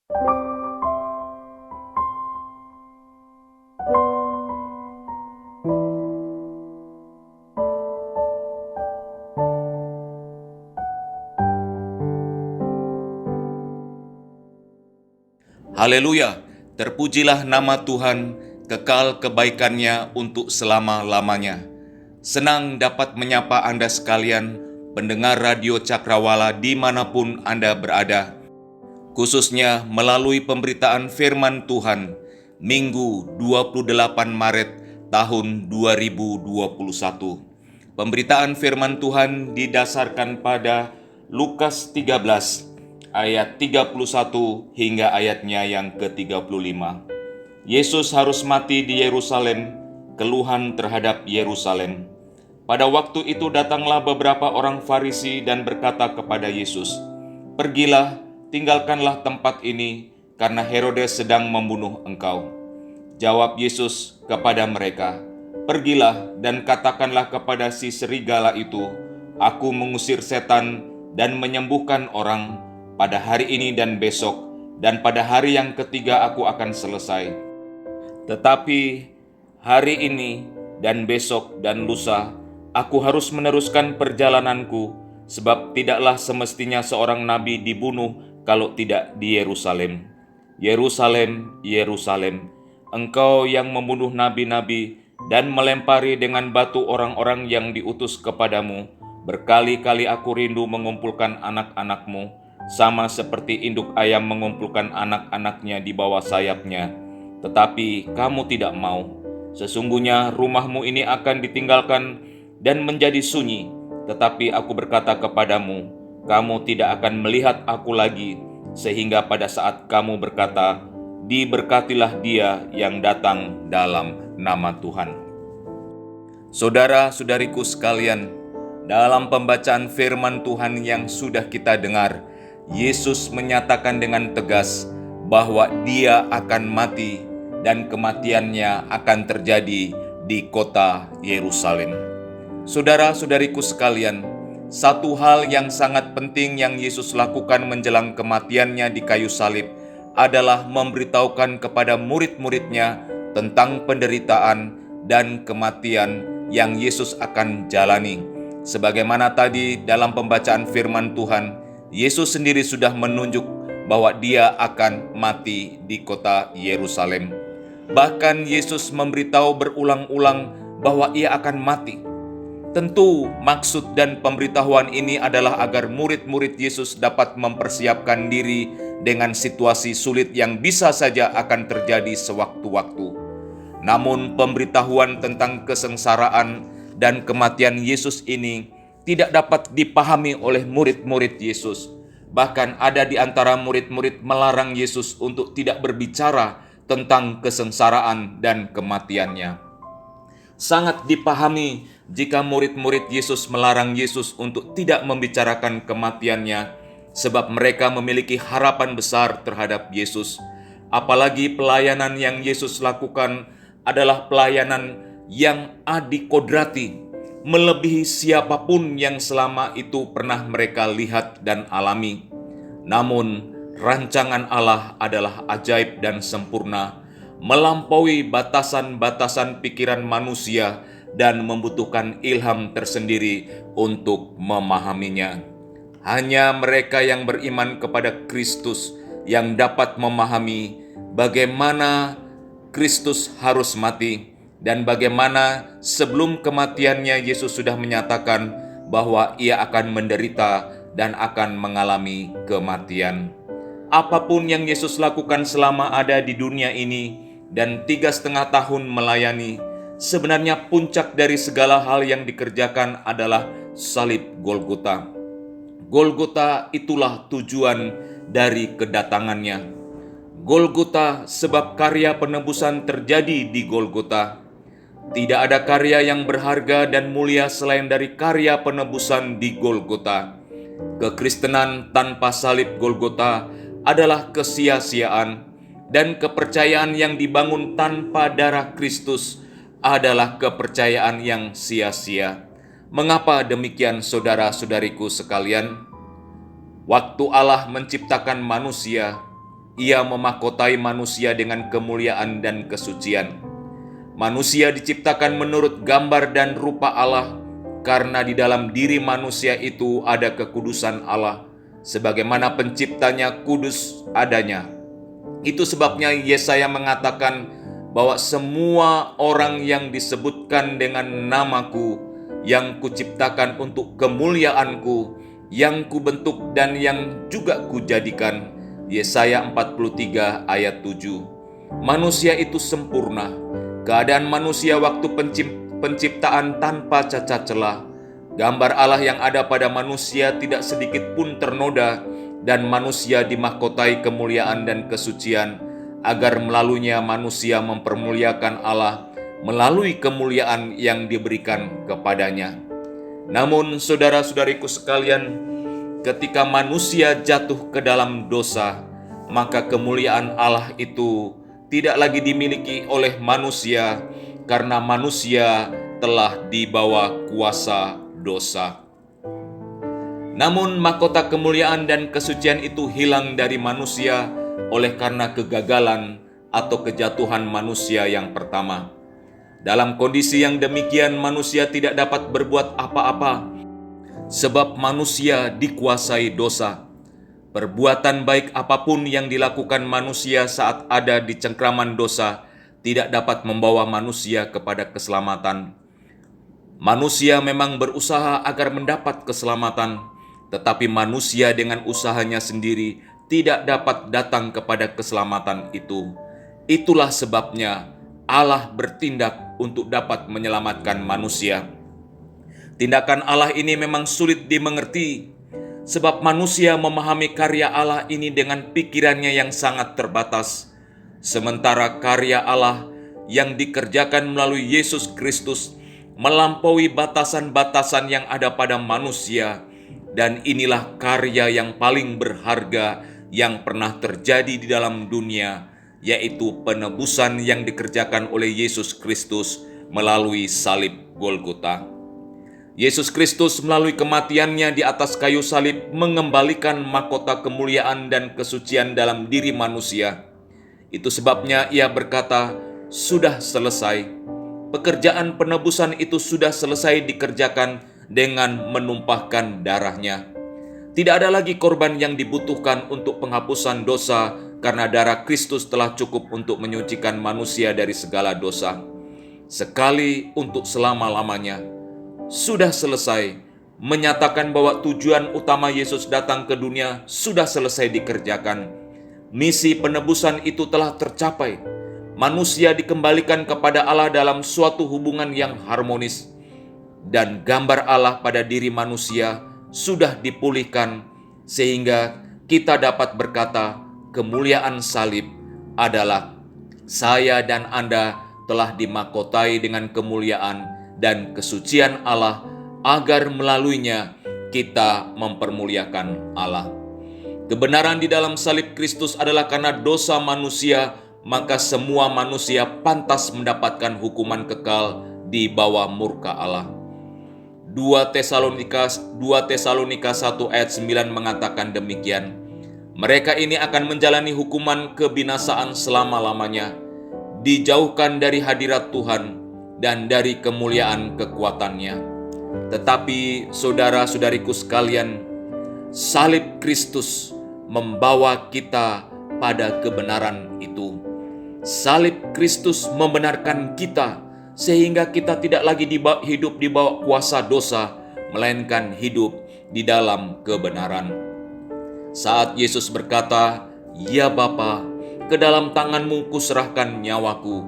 Haleluya, terpujilah nama Tuhan, kekal kebaikannya untuk selama-lamanya. Senang dapat menyapa Anda sekalian, pendengar Radio Cakrawala dimanapun Anda berada, khususnya melalui pemberitaan firman Tuhan, Minggu 28 Maret tahun 2021. Pemberitaan firman Tuhan didasarkan pada Lukas 13, ayat 31 hingga ayatnya yang ke-35. Yesus harus mati di Yerusalem, keluhan terhadap Yerusalem. Pada waktu itu datanglah beberapa orang Farisi dan berkata kepada Yesus, "Pergilah, tinggalkanlah tempat ini, karena Herodes sedang membunuh engkau." Jawab Yesus kepada mereka, "Pergilah dan katakanlah kepada si serigala itu, Aku mengusir setan dan menyembuhkan orang pada hari ini dan besok, dan pada hari yang ketiga aku akan selesai. Tetapi hari ini dan besok dan lusa, aku harus meneruskan perjalananku, sebab tidaklah semestinya seorang nabi dibunuh kalau tidak di Yerusalem. Yerusalem, Yerusalem, engkau yang membunuh nabi-nabi dan melempari dengan batu orang-orang yang diutus kepadamu. Berkali-kali aku rindu mengumpulkan anak-anakmu, sama seperti induk ayam mengumpulkan anak-anaknya di bawah sayapnya. Tetapi kamu tidak mau. Sesungguhnya rumahmu ini akan ditinggalkan dan menjadi sunyi. Tetapi aku berkata kepadamu, kamu tidak akan melihat aku lagi, sehingga pada saat kamu berkata, diberkatilah dia yang datang dalam nama Tuhan." Saudara-saudariku sekalian, dalam pembacaan firman Tuhan yang sudah kita dengar, Yesus menyatakan dengan tegas bahwa dia akan mati dan kematiannya akan terjadi di kota Yerusalem. Saudara-saudariku sekalian, satu hal yang sangat penting yang Yesus lakukan menjelang kematiannya di kayu salib adalah memberitahukan kepada murid-muridnya tentang penderitaan dan kematian yang Yesus akan jalani. Sebagaimana tadi dalam pembacaan firman Tuhan, Yesus sendiri sudah menunjuk bahwa dia akan mati di kota Yerusalem. Bahkan Yesus memberitahu berulang-ulang bahwa ia akan mati. Tentu maksud dan pemberitahuan ini adalah agar murid-murid Yesus dapat mempersiapkan diri dengan situasi sulit yang bisa saja akan terjadi sewaktu-waktu. Namun pemberitahuan tentang kesengsaraan dan kematian Yesus ini tidak dapat dipahami oleh murid-murid Yesus. Bahkan ada di antara murid-murid melarang Yesus untuk tidak berbicara tentang kesengsaraan dan kematiannya. Sangat dipahami jika murid-murid Yesus melarang Yesus untuk tidak membicarakan kematiannya, sebab mereka memiliki harapan besar terhadap Yesus. Apalagi pelayanan yang Yesus lakukan adalah pelayanan yang adikodrati, melebihi siapapun yang selama itu pernah mereka lihat dan alami. Namun, rancangan Allah adalah ajaib dan sempurna, melampaui batasan-batasan pikiran manusia dan membutuhkan ilham tersendiri untuk memahaminya. Hanya mereka yang beriman kepada Kristus yang dapat memahami bagaimana Kristus harus mati dan bagaimana sebelum kematiannya Yesus sudah menyatakan bahwa ia akan menderita dan akan mengalami kematian. Apapun yang Yesus lakukan selama ada di dunia ini dan 3,5 tahun melayani, sebenarnya puncak dari segala hal yang dikerjakan adalah salib Golgota. Golgota itulah tujuan dari kedatangannya. Golgota sebab karya penebusan terjadi di Golgota. Tidak ada karya yang berharga dan mulia selain dari karya penebusan di Golgota. Kekristenan tanpa salib Golgota adalah kesia-siaan, dan kepercayaan yang dibangun tanpa darah Kristus adalah kepercayaan yang sia-sia. Mengapa demikian, saudara-saudariku sekalian? Waktu Allah menciptakan manusia, Ia memahkotai manusia dengan kemuliaan dan kesucian. Manusia diciptakan menurut gambar dan rupa Allah, karena di dalam diri manusia itu ada kekudusan Allah, sebagaimana penciptanya kudus adanya. Itu sebabnya Yesaya mengatakan bahwa semua orang yang disebutkan dengan namaku, yang kuciptakan untuk kemuliaanku, yang kubentuk dan yang juga kujadikan. Yesaya 43 ayat 7. Manusia itu sempurna. Keadaan manusia waktu penciptaan tanpa cacat celah. Gambar Allah yang ada pada manusia tidak sedikit pun ternoda, dan manusia dimahkotai kemuliaan dan kesucian, agar melaluinya manusia mempermuliakan Allah melalui kemuliaan yang diberikan kepadanya. Namun saudara-saudariku sekalian, ketika manusia jatuh ke dalam dosa, maka kemuliaan Allah itu tidak lagi dimiliki oleh manusia, karena manusia telah dibawa kuasa dosa. Namun mahkota kemuliaan dan kesucian itu hilang dari manusia oleh karena kegagalan atau kejatuhan manusia yang pertama. Dalam kondisi yang demikian, manusia tidak dapat berbuat apa-apa, sebab manusia dikuasai dosa. Perbuatan baik apapun yang dilakukan manusia saat ada di cengkraman dosa tidak dapat membawa manusia kepada keselamatan. Manusia memang berusaha agar mendapat keselamatan, tetapi manusia dengan usahanya sendiri tidak dapat datang kepada keselamatan itu. Itulah sebabnya Allah bertindak untuk dapat menyelamatkan manusia. Tindakan Allah ini memang sulit dimengerti, sebab manusia memahami karya Allah ini dengan pikirannya yang sangat terbatas. Sementara karya Allah yang dikerjakan melalui Yesus Kristus melampaui batasan-batasan yang ada pada manusia, dan inilah karya yang paling berharga yang pernah terjadi di dalam dunia, yaitu penebusan yang dikerjakan oleh Yesus Kristus melalui salib Golgota. Yesus Kristus melalui kematiannya di atas kayu salib mengembalikan mahkota kemuliaan dan kesucian dalam diri manusia. Itu sebabnya ia berkata, "Sudah selesai." Pekerjaan penebusan itu sudah selesai dikerjakan dengan menumpahkan darahnya. Tidak ada lagi korban yang dibutuhkan untuk penghapusan dosa, karena darah Kristus telah cukup untuk menyucikan manusia dari segala dosa. Sekali untuk selama-lamanya. Sudah selesai, menyatakan bahwa tujuan utama Yesus datang ke dunia sudah selesai dikerjakan. Misi penebusan itu telah tercapai. Manusia dikembalikan kepada Allah dalam suatu hubungan yang harmonis, dan gambar Allah pada diri manusia sudah dipulihkan, sehingga kita dapat berkata, kemuliaan salib adalah saya dan Anda telah dimahkotai dengan kemuliaan dan kesucian Allah, agar melaluinya kita mempermuliakan Allah. Kebenaran di dalam salib Kristus adalah karena dosa manusia, maka semua manusia pantas mendapatkan hukuman kekal di bawah murka Allah. 2 Tesalonika 1 ayat 9 mengatakan demikian. Mereka ini akan menjalani hukuman kebinasaan selama-lamanya, dijauhkan dari hadirat Tuhan dan dari kemuliaan kekuatannya. Tetapi saudara-saudariku sekalian, salib Kristus membawa kita pada kebenaran itu. Salib Kristus membenarkan kita, sehingga kita tidak lagi hidup di bawah kuasa dosa, melainkan hidup di dalam kebenaran. Saat Yesus berkata, "Ya Bapa, ke dalam tangan-Mu kuserahkan nyawaku."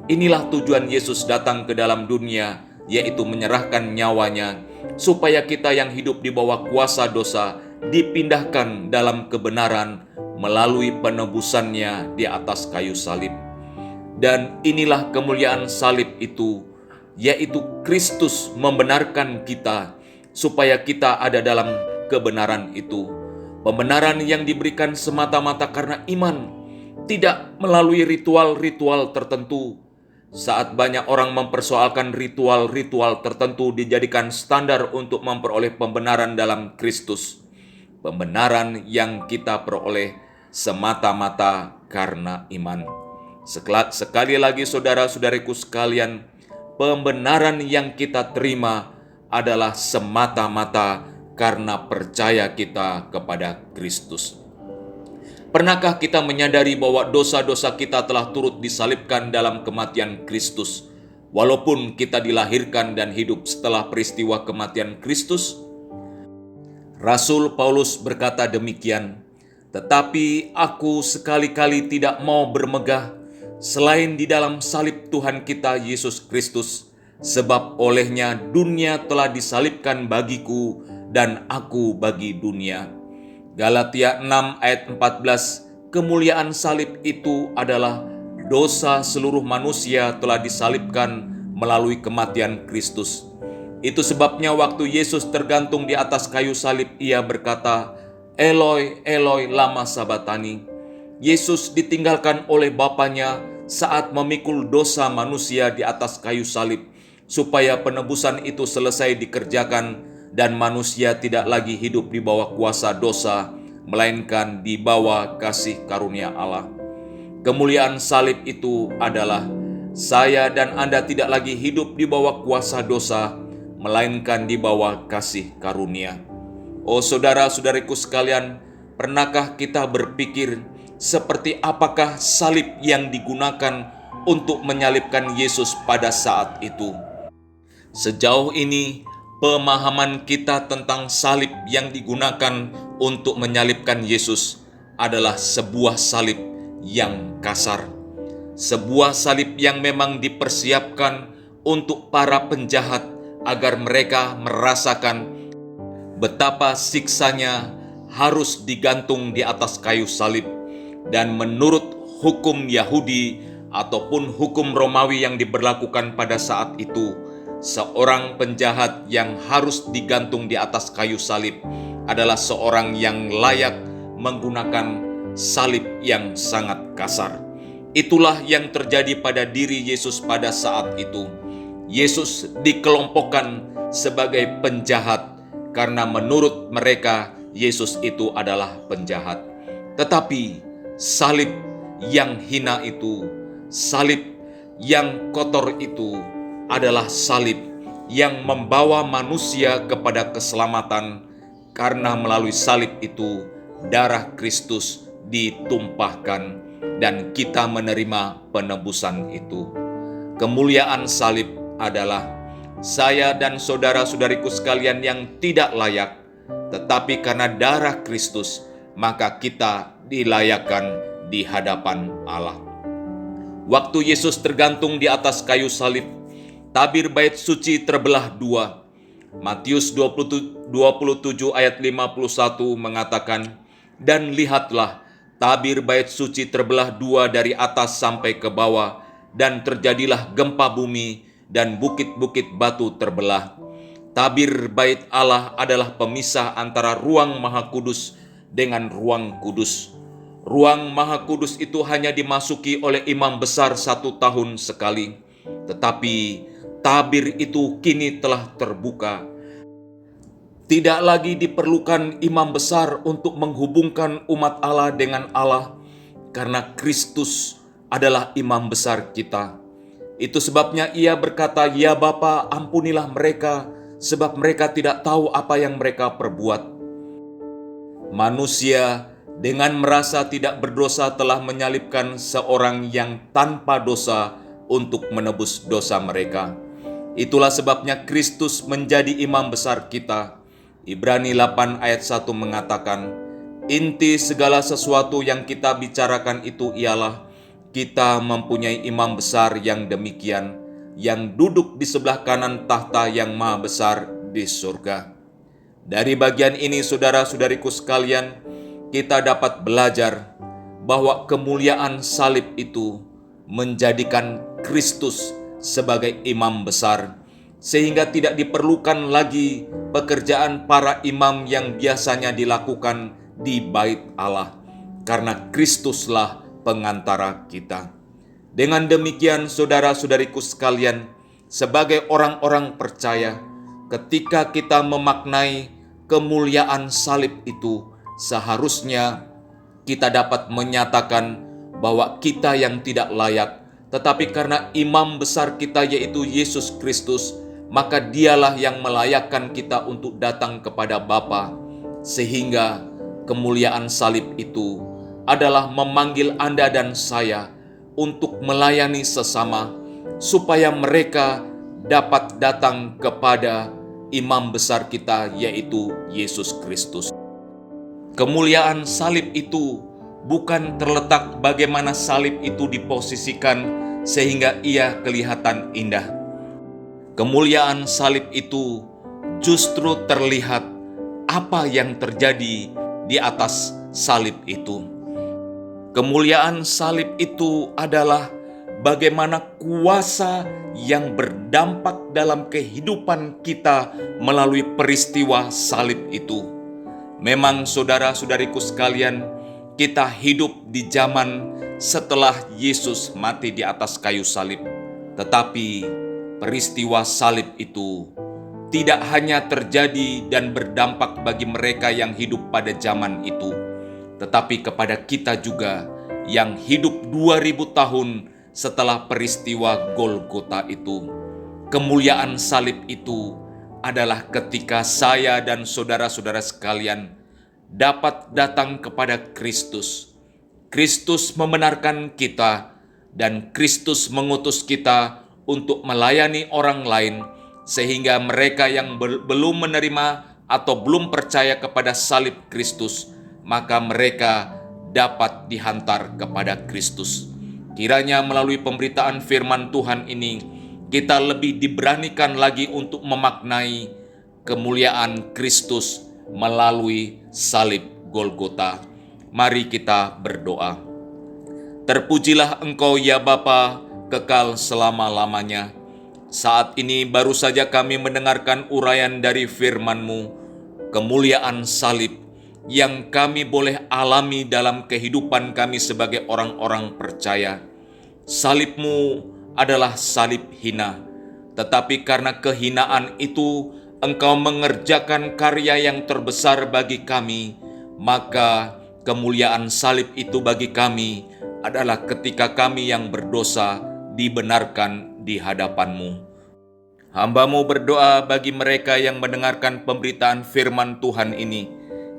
Inilah tujuan Yesus datang ke dalam dunia, yaitu menyerahkan nyawanya, supaya kita yang hidup di bawah kuasa dosa dipindahkan dalam kebenaran melalui penebusannya di atas kayu salib. Dan inilah kemuliaan salib itu, yaitu Kristus membenarkan kita, supaya kita ada dalam kebenaran itu. Pembenaran yang diberikan semata-mata karena iman, tidak melalui ritual-ritual tertentu. Saat banyak orang mempersoalkan ritual-ritual tertentu dijadikan standar untuk memperoleh pembenaran dalam Kristus. Pembenaran yang kita peroleh semata-mata karena iman. Sekali lagi saudara-saudariku sekalian, pembenaran yang kita terima adalah semata-mata karena percaya kita kepada Kristus. Pernahkah kita menyadari bahwa dosa-dosa kita telah turut disalibkan dalam kematian Kristus? Walaupun kita dilahirkan dan hidup setelah peristiwa kematian Kristus? Rasul Paulus berkata demikian, "Tetapi aku sekali-kali tidak mau bermegah selain di dalam salib Tuhan kita Yesus Kristus, sebab olehnya dunia telah disalibkan bagiku dan aku bagi dunia." Galatia 6 ayat 14, kemuliaan salib itu adalah dosa seluruh manusia telah disalibkan melalui kematian Kristus. Itu sebabnya waktu Yesus tergantung di atas kayu salib, ia berkata, "Eloi, Eloi, lama sabatani." Yesus ditinggalkan oleh Bapanya saat memikul dosa manusia di atas kayu salib, supaya penebusan itu selesai dikerjakan dan manusia tidak lagi hidup di bawah kuasa dosa, melainkan di bawah kasih karunia Allah. Kemuliaan salib itu adalah saya dan Anda tidak lagi hidup di bawah kuasa dosa, melainkan di bawah kasih karunia. Oh saudara-saudariku sekalian, pernahkah kita berpikir seperti apakah salib yang digunakan untuk menyalibkan Yesus pada saat itu? Sejauh ini, pemahaman kita tentang salib yang digunakan untuk menyalibkan Yesus adalah sebuah salib yang kasar. Sebuah salib yang memang dipersiapkan untuk para penjahat agar mereka merasakan betapa siksanya harus digantung di atas kayu salib. Dan menurut hukum Yahudi ataupun hukum Romawi yang diberlakukan pada saat itu, seorang penjahat yang harus digantung di atas kayu salib adalah seorang yang layak menggunakan salib yang sangat kasar. Itulah yang terjadi pada diri Yesus pada saat itu. Yesus dikelompokkan sebagai penjahat karena menurut mereka Yesus itu adalah penjahat. Tetapi salib yang hina itu, salib yang kotor itu adalah salib yang membawa manusia kepada keselamatan, karena melalui salib itu darah Kristus ditumpahkan dan kita menerima penebusan itu. Kemuliaan salib adalah saya dan saudara-saudariku sekalian yang tidak layak, tetapi karena darah Kristus maka kita dilayakkan di hadapan Allah. Waktu Yesus tergantung di atas kayu salib, tabir bait suci terbelah dua. Matius 27 ayat 51 mengatakan, "Dan lihatlah, tabir bait suci terbelah dua dari atas sampai ke bawah, dan terjadilah gempa bumi, dan bukit-bukit batu terbelah." Tabir bait Allah adalah pemisah antara ruang Maha Kudus dengan ruang kudus. Ruang Maha Kudus itu hanya dimasuki oleh imam besar 1 tahun sekali. Tetapi tabir itu kini telah terbuka. Tidak lagi diperlukan imam besar untuk menghubungkan umat Allah dengan Allah, karena Kristus adalah imam besar kita. Itu sebabnya ia berkata, "Ya Bapa, ampunilah mereka, sebab mereka tidak tahu apa yang mereka perbuat." Manusia dengan merasa tidak berdosa telah menyalibkan seorang yang tanpa dosa untuk menebus dosa mereka. Itulah sebabnya Kristus menjadi imam besar kita. Ibrani 8 ayat 1 mengatakan, inti segala sesuatu yang kita bicarakan itu ialah kita mempunyai imam besar yang demikian, yang duduk di sebelah kanan tahta yang maha besar di surga. Dari bagian ini, saudara-saudariku sekalian, kita dapat belajar bahwa kemuliaan salib itu menjadikan Kristus sebagai imam besar, sehingga tidak diperlukan lagi pekerjaan para imam yang biasanya dilakukan di bait Allah, karena Kristuslah pengantara kita. Dengan demikian, saudara-saudariku sekalian, sebagai orang-orang percaya, ketika kita memaknai kemuliaan salib itu, seharusnya kita dapat menyatakan bahwa kita yang tidak layak, tetapi karena imam besar kita yaitu Yesus Kristus, maka dialah yang melayakkan kita untuk datang kepada Bapa. Sehingga kemuliaan salib itu adalah memanggil Anda dan saya untuk melayani sesama, supaya mereka dapat datang kepada imam besar kita yaitu Yesus Kristus. Kemuliaan salib itu bukan terletak bagaimana salib itu diposisikan sehingga ia kelihatan indah. Kemuliaan salib itu justru terlihat apa yang terjadi di atas salib itu. Kemuliaan salib itu adalah bagaimana kuasa yang berdampak dalam kehidupan kita melalui peristiwa salib itu. Memang saudara-saudariku sekalian, kita hidup di zaman setelah Yesus mati di atas kayu salib. Tetapi peristiwa salib itu tidak hanya terjadi dan berdampak bagi mereka yang hidup pada zaman itu, tetapi kepada kita juga yang hidup 2000 tahun setelah peristiwa Golgota itu. Kemuliaan salib itu adalah ketika saya dan saudara-saudara sekalian dapat datang kepada Kristus. Kristus membenarkan kita dan Kristus mengutus kita untuk melayani orang lain, sehingga mereka yang belum menerima atau belum percaya kepada salib Kristus, maka mereka dapat dihantar kepada Kristus. Kiranya melalui pemberitaan firman Tuhan ini, kita lebih diberanikan lagi untuk memaknai kemuliaan Kristus melalui salib Golgota. Mari kita berdoa. Terpujilah Engkau ya Bapa, kekal selama-lamanya. Saat ini baru saja kami mendengarkan uraian dari firman-Mu, kemuliaan salib yang kami boleh alami dalam kehidupan kami sebagai orang-orang percaya. Salib-Mu adalah salib hina, tetapi karena kehinaan itu Engkau mengerjakan karya yang terbesar bagi kami, maka kemuliaan salib itu bagi kami adalah ketika kami yang berdosa dibenarkan di hadapan-Mu. Hamba-Mu berdoa bagi mereka yang mendengarkan pemberitaan firman Tuhan ini,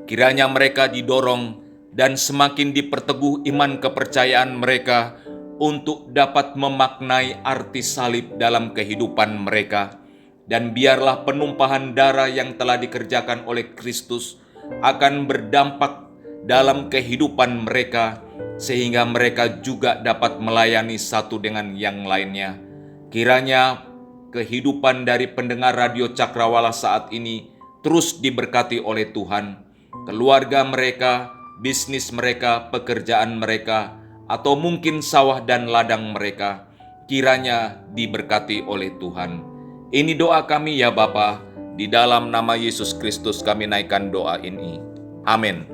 kiranya mereka didorong dan semakin diperteguh iman kepercayaan mereka untuk dapat memaknai arti salib dalam kehidupan mereka. Dan biarlah penumpahan darah yang telah dikerjakan oleh Kristus akan berdampak dalam kehidupan mereka, sehingga mereka juga dapat melayani satu dengan yang lainnya. Kiranya kehidupan dari pendengar Radio Cakrawala saat ini terus diberkati oleh Tuhan. Keluarga mereka, bisnis mereka, pekerjaan mereka, atau mungkin sawah dan ladang mereka, kiranya diberkati oleh Tuhan. Ini doa kami ya Bapa, di dalam nama Yesus Kristus kami naikkan doa ini. Amin.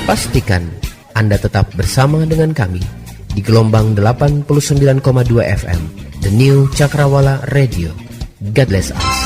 Pastikan Anda tetap bersama dengan kami di gelombang 89,2 FM, The New Cakrawala Radio. God bless us.